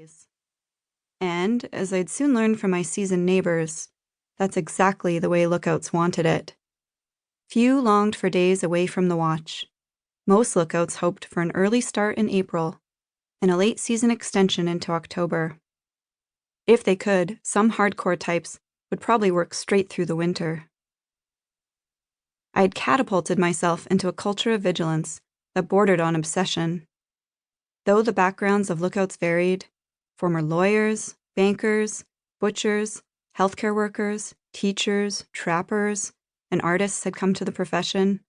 days. And, as I'd soon learned from my seasoned neighbors, that's exactly the way lookouts wanted it. Few longed for days away from the watch. Most lookouts hoped for an early start in April and a late season extension into October. If they could, some hardcore types would probably work straight through the winter. I had catapulted myself into a culture of vigilance that bordered on obsession. Though the backgrounds of lookouts varied, former lawyers, bankers, butchers, healthcare workers, teachers, trappers, and artists had come to the profession.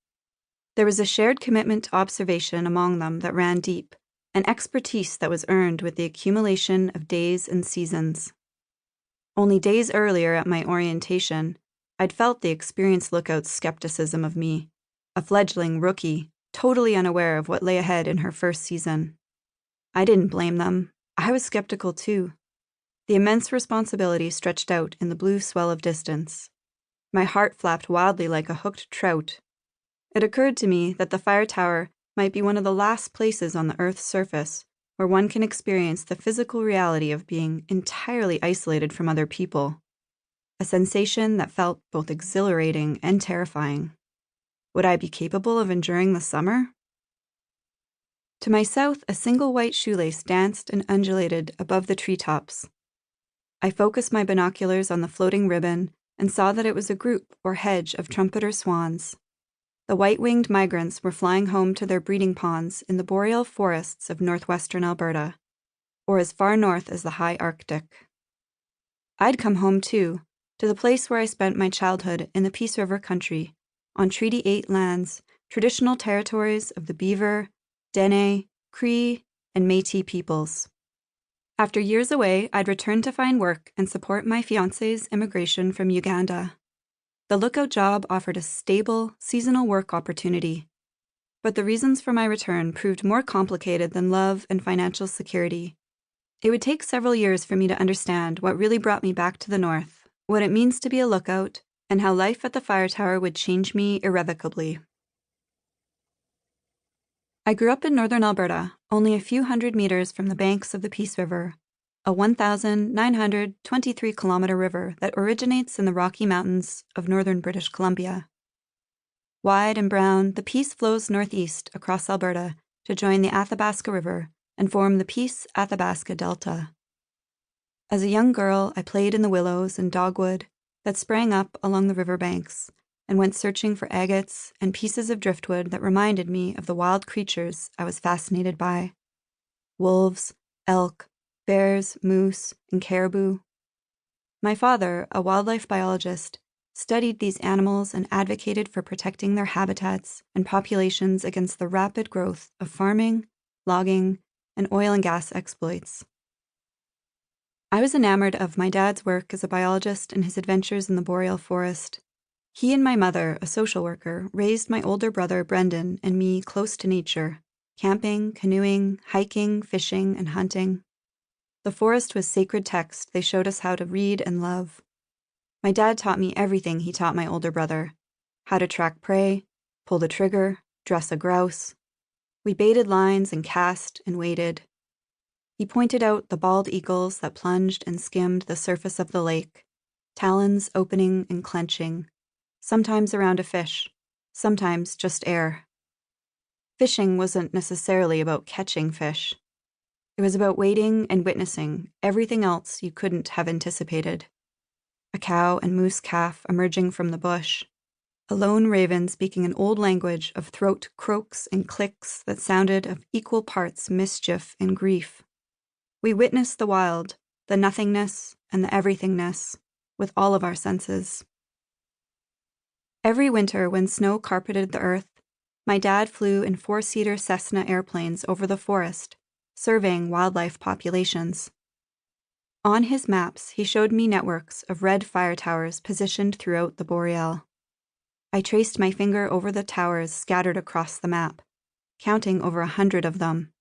There was a shared commitment to observation among them that ran deep, an expertise that was earned with the accumulation of days and seasons. Only days earlier at my orientation, I'd felt the experienced lookout's skepticism of me, a fledgling rookie, totally unaware of what lay ahead in her first season. I didn't blame them. I was skeptical too. The immense responsibility stretched out in the blue swell of distance. My heart flapped wildly like a hooked trout. It occurred to me that the fire tower might be one of the last places on the Earth's surface where one can experience the physical reality of being entirely isolated from other people, a sensation that felt both exhilarating and terrifying. Would I be capable of enduring the summer? To my south, a single white shoelace danced and undulated above the treetops. I focused my binoculars on the floating ribbon and saw that it was a group or hedge of trumpeter swans. The white-winged migrants were flying home to their breeding ponds in the boreal forests of northwestern Alberta, or as far north as the high Arctic. I'd come home too, to the place where I spent my childhood in the Peace River country, on Treaty 8 lands, traditional territories of the Beaver, Dene, Cree, and Métis peoples. After years away, I'd return to find work and support my fiancé's immigration from Uganda. The lookout job offered a stable, seasonal work opportunity, but the reasons for my return proved more complicated than love and financial security. It would take several years for me to understand what really brought me back to the north, what it means to be a lookout, and how life at the fire tower would change me irrevocably. I grew up in northern Alberta, only a few hundred meters from the banks of the Peace River, a 1,923-kilometer river that originates in the Rocky Mountains of northern British Columbia. Wide and brown, the Peace flows northeast across Alberta to join the Athabasca River and form the Peace-Athabasca Delta. As a young girl, I played in the willows and dogwood that sprang up along the riverbanks and went searching for agates and pieces of driftwood that reminded me of the wild creatures I was fascinated by. Wolves, elk, bears, moose, and caribou. My father, a wildlife biologist, studied these animals and advocated for protecting their habitats and populations against the rapid growth of farming, logging, and oil and gas exploits. I was enamored of my dad's work as a biologist and his adventures in the Boreal forest. He and my mother, a social worker, raised my older brother Brendan and me close to nature, camping, canoeing, hiking, fishing, and hunting. The forest was sacred text they showed us how to read and love. My dad taught me everything he taught my older brother: how to track prey, pull the trigger, dress a grouse. We baited lines and cast and waited. He pointed out the bald eagles that plunged and skimmed the surface of the lake, talons opening and clenching, sometimes around a fish, sometimes just air. Fishing wasn't necessarily about catching fish. It was about waiting and witnessing everything else you couldn't have anticipated. A cow and moose calf emerging from the bush, a lone raven speaking an old language of throat croaks and clicks that sounded of equal parts mischief and grief. We witnessed the wild, the nothingness, and the everythingness, with all of our senses. Every winter when snow carpeted the earth, my dad flew in 4-seater Cessna airplanes over the forest, surveying wildlife populations. On his maps, he showed me networks of red fire towers positioned throughout the Boreal. I traced my finger over the towers scattered across the map, counting over 100 of them.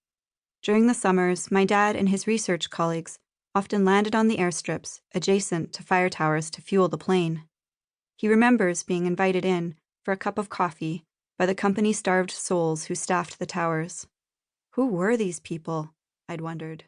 During the summers, my dad and his research colleagues often landed on the airstrips adjacent to fire towers to fuel the plane. He remembers being invited in for a cup of coffee by the company-starved souls who staffed the towers. Who were these people? I'd wondered.